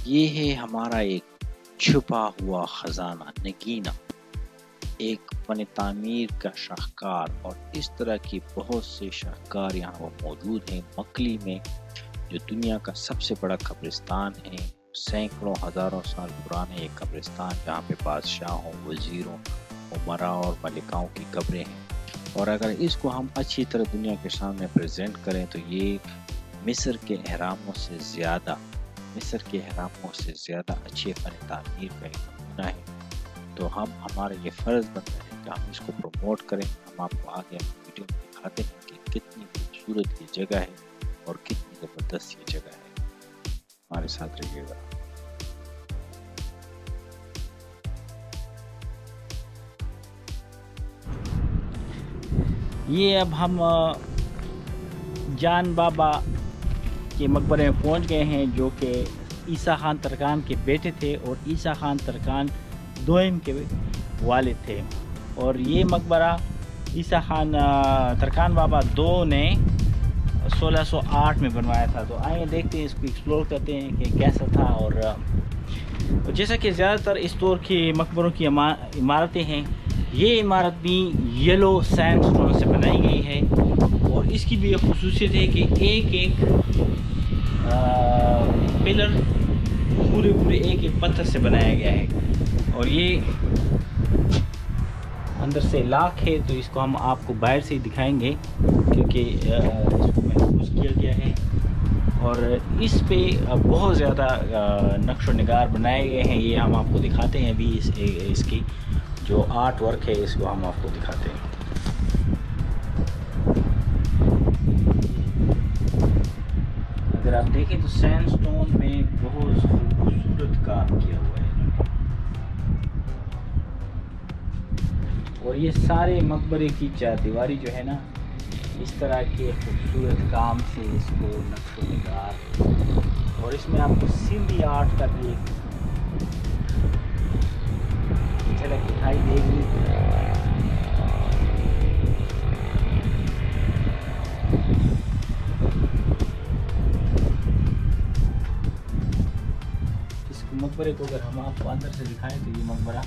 ये है हमारा एक छुपा हुआ खजाना नगीना, एक फन तामीर का शाहकार। और इस तरह की बहुत से शाहकार यहाँ पर मौजूद हैं मकली में, जो दुनिया का सबसे बड़ा कब्रिस्तान है। सैकड़ों हज़ारों साल पुराना ये कब्रिस्तान, जहाँ पे बादशाहों, वजीरों, उमरा और मलिकाओं की कब्रें हैं। और अगर इसको हम अच्छी तरह दुनिया के सामने प्रेजेंट करें तो ये मिस्र के अहरामों से ज़्यादा अच्छे फन तामीर का एक नमूना है। तो हमारा ये फ़र्ज़ बनता है कि हम इसको प्रमोट करें। हम आपको आगे वीडियो में दिखाते हैं कि कितनी खूबसूरत ये जगह है और कितनी ज़बरदस्त ये जगह है। हमारे साथ रहिएगा। ये अब हम जान बाबा के मकबरे में पहुंच गए हैं, जो कि ईसा खान तरकान के बेटे थे और ईसा खान तरकान दोइम के वालिद थे। और ये मकबरा ईसा खान तरकान बाबा दो ने 1608 में बनवाया था। तो आइए देखते हैं, इसको एक्सप्लोर करते हैं कि कैसा था। और जैसा कि ज़्यादातर इस दौर के मकबरों की इमारतें हैं, ये इमारत भी येलो सैंडस्टोन से बनाई गई है। और इसकी भी एक खुसूसियत है कि एक पिलर पूरे एक पत्थर से बनाया गया है। और ये अंदर से लाख है, तो इसको हम आपको बाहर से ही दिखाएंगे क्योंकि इसको महफूज किया गया है। और इस पे बहुत ज़्यादा नक्श व निगार बनाए गए हैं। ये हम आपको दिखाते हैं अभी। इसकी जो आर्ट वर्क है इसको हम आपको दिखाते हैं। अगर आप देखें तो सैंडस्टोन में बहुत खूबसूरत काम किया हुआ है। और ये सारे मकबरे की चारदीवारी जो है ना, इस तरह के खूबसूरत काम से इसको नक्श निगार। और इसमें आपको सिंधी आर्ट का भी एक झलक दिखाई देगी। इस मकबरे को अगर हम आपको अंदर से दिखाएं तो ये मकबरा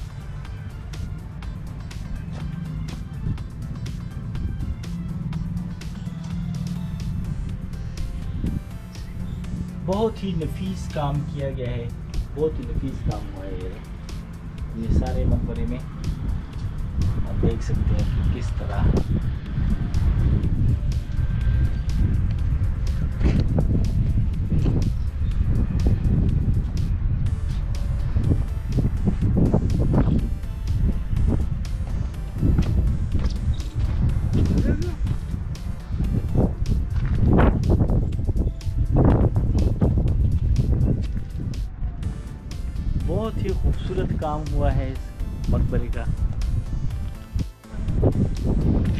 बहुत ही नफीस काम किया गया है। बहुत ही नफीस काम हुआ है ये सारे मकबरे में। आप देख सकते हैं कि किस तरह बहुत ही खूबसूरत काम हुआ है इस मकबरे का।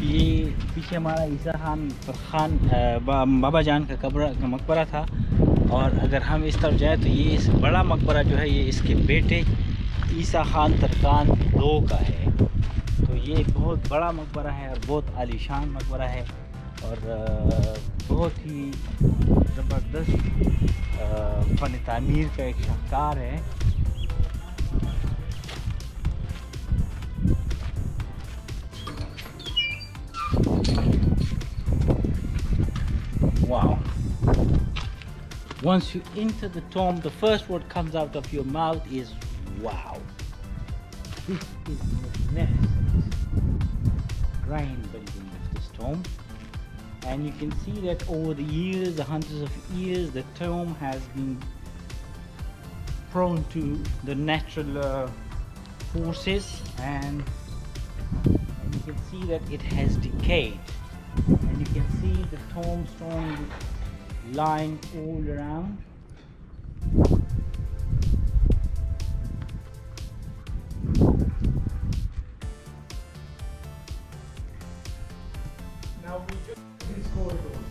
ये पीछे हमारा ईसा खान बाबा जान का मकबरा था। और अगर हम इस तरफ जाए तो ये इस बड़ा मकबरा जो है ये इसके बेटे ईसा खान तरकान दो का है। तो ये बहुत बड़ा मकबरा है और बहुत आलीशान मकबरा है और बहुत ही ज़बरदस्त फन तामीर का एक शाहकार है। Wow. Once you enter the tomb, the first word comes out of your mouth is wow. This is magnificent. Grand building of this tomb. And you can see that over the years, the hundreds of years, the tomb has been prone to the natural forces, and you can see that it has decayed. And you can see the tombstone lying all around. Now we just these corridors.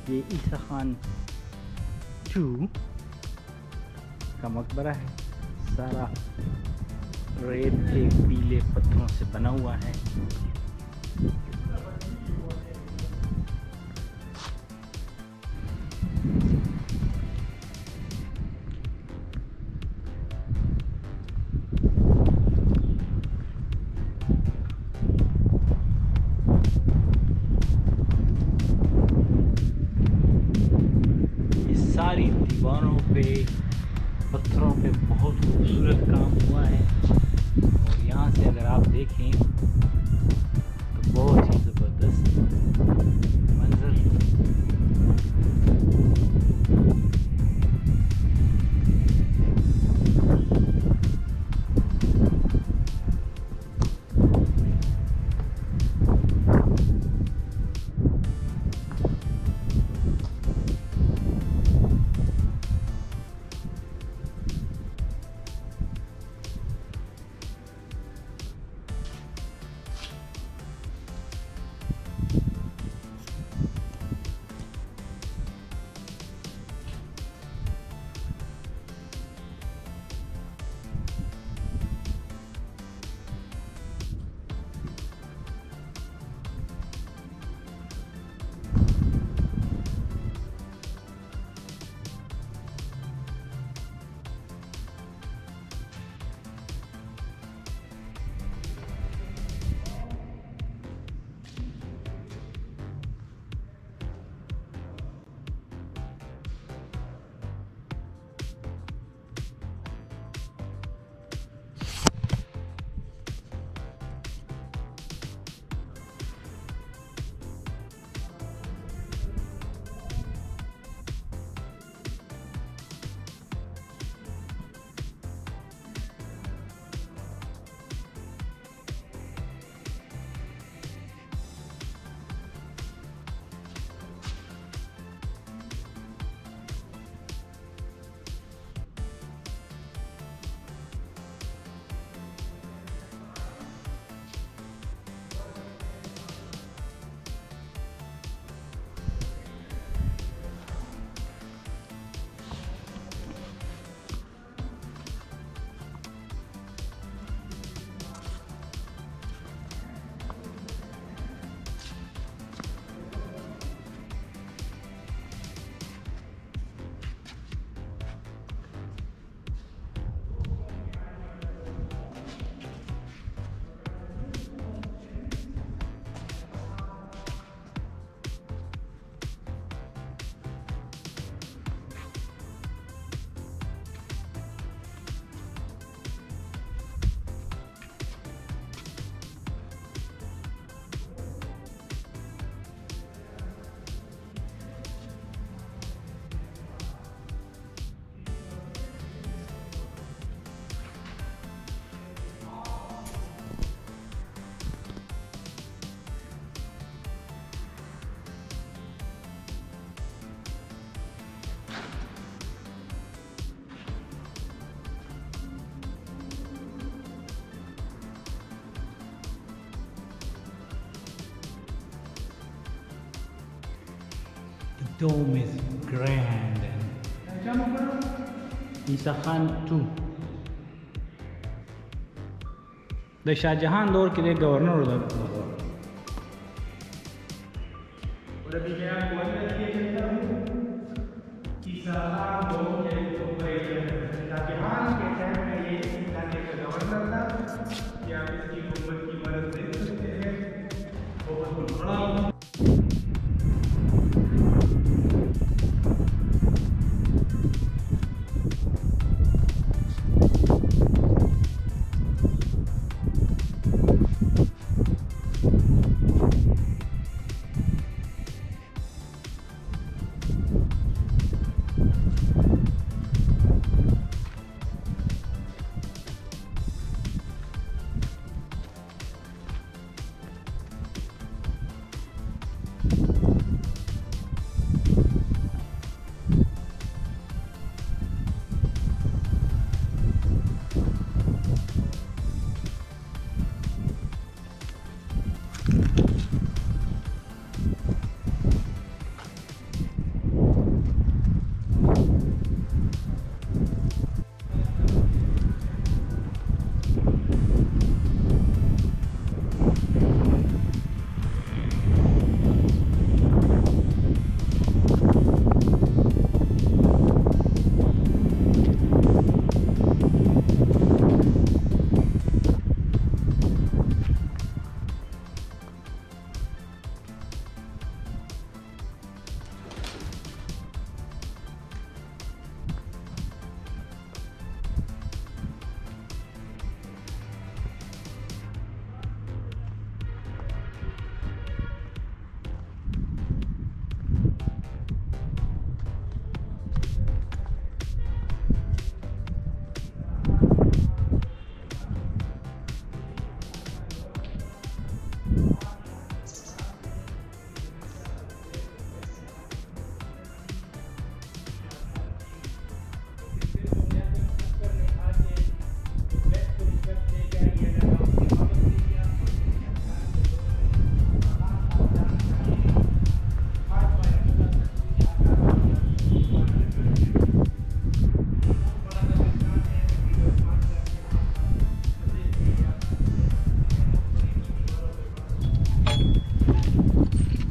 ये ईसा खान 2 का मकबरा है। सारा रेत के पीले पत्थरों से बना हुआ है। पे पत्थरों पे बहुत खूबसूरत काम हुआ है। और यहाँ से अगर आप देखें तो बहुत ही ज़बरदस्त मंजर। The dome is grand. Isa Khan 2 द शाहजहां दौर के गवर्नर और अभी मैं आपको अंदर ये चलता हूँ ईसा खान दौर के शाहजहां के टाइम में ये इलाके का गवर्नर था। ये आप इसकी हुकूमत की मदद देख सकते हैं। बहुत बड़ा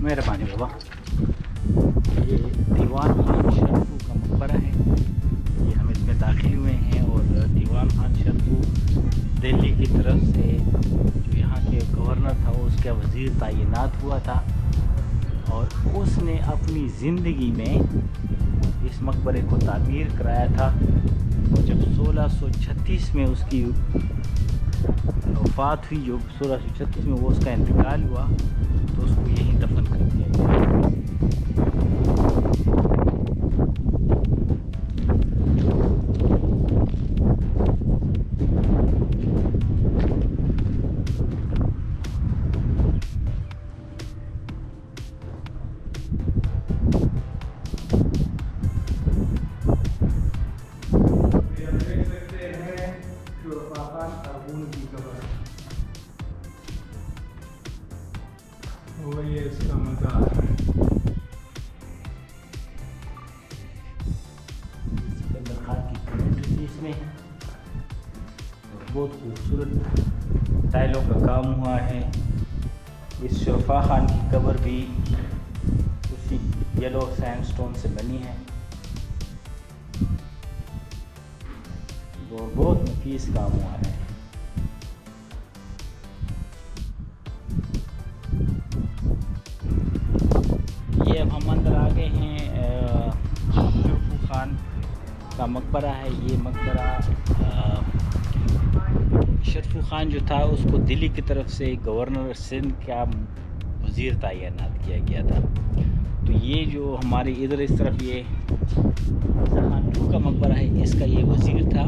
मेहरबानी बाबा। ये दीवान खान शरफू का मकबरा है। ये हम इसमें दाखिल हुए हैं और दीवान खान शरफू दिल्ली की तरफ से जो यहाँ के गवर्नर था उसका वज़ीर तैनात हुआ था और उसने अपनी ज़िंदगी में इस मकबरे को तामीर कराया था। और जब 1636 में उसकी वफ़ात हुई, जो 1636 में वो उसका इंतकाल हुआ, तो उसको यहीं दफन कर दिया गया। ये इसका मज़ा है। इसमें बहुत खूबसूरत टाइलों का काम हुआ है। इस शरफा खान की कब्र भी उसी येलो सैंडस्टोन से बनी है और बहुत नफीस काम हुआ है। ये अब हम अंदर आ गए हैं। शरफू खान का मकबरा है। ये मकबरा शरफू खान जो था उसको दिल्ली की तरफ से गवर्नर सिंध का वज़ीर तैनात किया गया था। तो ये जो हमारे इधर इस तरफ ये खान का मकबरा है, इसका ये वज़ीर था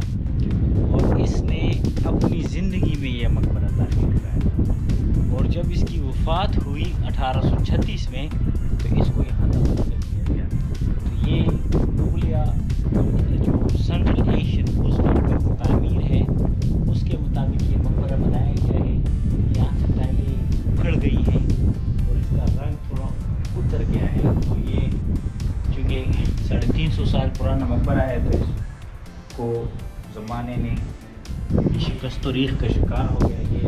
और इसने अपनी ज़िंदगी में ये मकबरा तामीर कराया और जब इसकी वफ़ात हुई 1836 में तो इसको यहाँ दफन कर दिया गया। तो ये मुगलिया जो सेंट्रल एशियन पोस्ट तामीर है उसके मुताबिक ये मकबरा बनाया गया है। यहाँ से टाइलें उखड़ गई हैं और इसका रंग थोड़ा उतर गया है। तो ये चूँकि 350 साल पुराना मकबरा है तो इसको ज़माने ने शिकस्त तारीख़ का शिकार हो गया। ये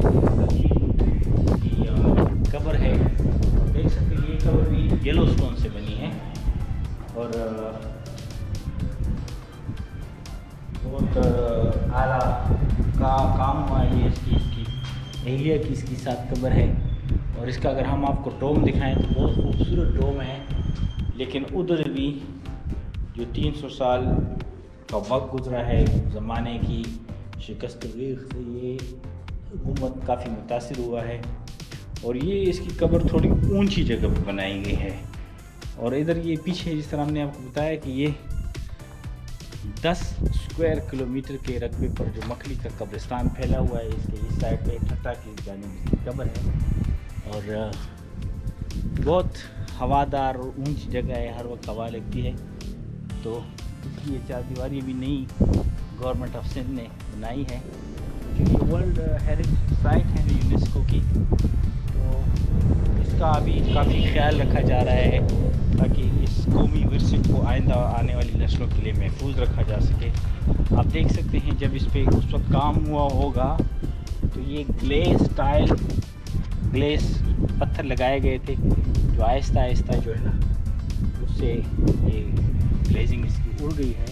कब्र है और देख सकते हैं ये कब्र भी येलो स्टोन से बनी है और बहुत आला का काम हुआ है। ये इसकी एहलिया की इसकी साथ कब्र है और इसका अगर हम आपको डोम दिखाएं तो बहुत खूबसूरत डोम है। लेकिन उधर भी जो 300 साल का वक्त गुजरा है ज़माने की शिकस्त तारीख़ से, ये हुकूमत काफ़ी मुतासिर हुआ है और ये इसकी कब्र थोड़ी ऊंची जगह पर बनाई गई है। और इधर ये पीछे जिस तरह हमने आपको बताया कि ये 10 स्क्वायर किलोमीटर के रकबे पर जो मकली का कब्रिस्तान फैला हुआ है, इसके इस साइड पे ठट्टा की जानिब इसकी कब्र है और बहुत हवादार और ऊंची जगह है, हर वक्त हवा लगती है। तो इसकी ये चारदीवारी भी नई गवर्नमेंट ऑफ सिंध ने बनाई है क्योंकि वर्ल्ड हेरिटेज साइट है यूनेस्को की। तो इसका अभी काफ़ी ख्याल रखा जा रहा है ताकि इस कौमी विरसे को आइंदा आने वाली नस्लों के लिए महफूज रखा जा सके। आप देख सकते हैं जब इस पर उस वक्त काम हुआ होगा तो ये ग्लेस पत्थर लगाए गए थे जो आहिस्ता आहिस्ता जो है ना उससे ये ग्लेजिंग इसकी उड़ गई है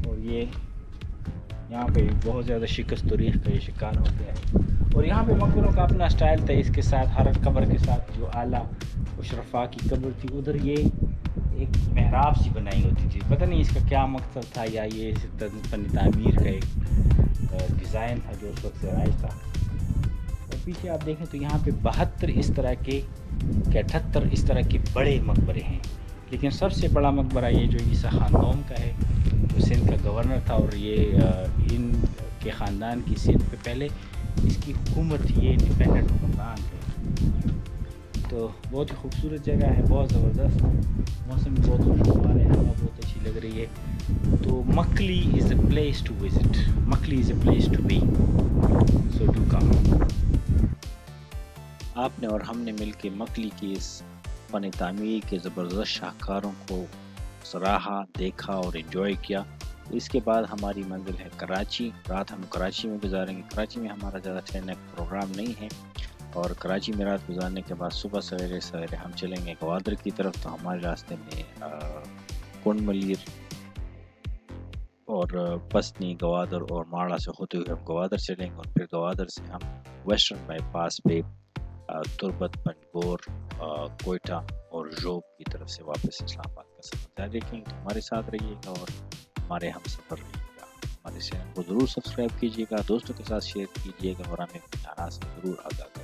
और ये यहाँ पे बहुत ज़्यादा शिकस्त तारीख़ का ये शिकार हो गया है। और यहाँ पे मकबरों का अपना स्टाइल था, इसके साथ हर कब्र के साथ जो आला शरफा की कब्र थी उधर ये एक महराब सी बनाई होती थी। पता नहीं इसका क्या मकसद था या ये फन तामीर का एक डिज़ाइन था जो उस वक्त से राइज था। और पीछे आप देखें तो यहाँ पे 72 इस तरह के 78 इस तरह के बड़े मकबरे हैं। लेकिन सबसे बड़ा मकबरा ये जो ईसा खानदोम का है जो सिंध का गवर्नर था और ये इन के ख़ानदान की सिंध पे पहले इसकी हुकूमत थी, ये इंडिपेंडेंट हुक्मरान थे। तो बहुत ही खूबसूरत जगह है, बहुत ज़बरदस्त मौसम भी बहुत खुशगवार है, हवा बहुत अच्छी लग रही है। तो Makli is a place to visit, Makli is a place to be, so do come. आपने और हमने मिलकर मकली की इस फन तामीर के ज़बरदस्त शाहकारों को सराहा, देखा और इन्जॉय किया। इसके बाद हमारी मंजिल है कराची। रात हम कराची में गुजारेंगे। कराची में हमारा ज़्यादा ठहरने का प्रोग्राम नहीं है। और कराची में रात गुजारने के बाद सुबह सवेरे सवेरे हम चलेंगे गवादर की तरफ। तो हमारे रास्ते में कुंड मलीर और पसनी, गवादर और माड़ा से होते हुए हम गवादर चलेंगे और फिर गवादर से हम वेस्टर्न बाईपास पे तुर्बत, पंजगोर, कोयटा और जोब की तरफ से वापस इस्लामाबाद का सफ़र जारी रखेंगे। तो हमारे साथ रहिएगा और हमारे हम सफ़र रहिएगा। हमारे चैनल को ज़रूर सब्सक्राइब कीजिएगा, दोस्तों के साथ शेयर कीजिएगा और हमें अपनी आरा से ज़रूर आगाह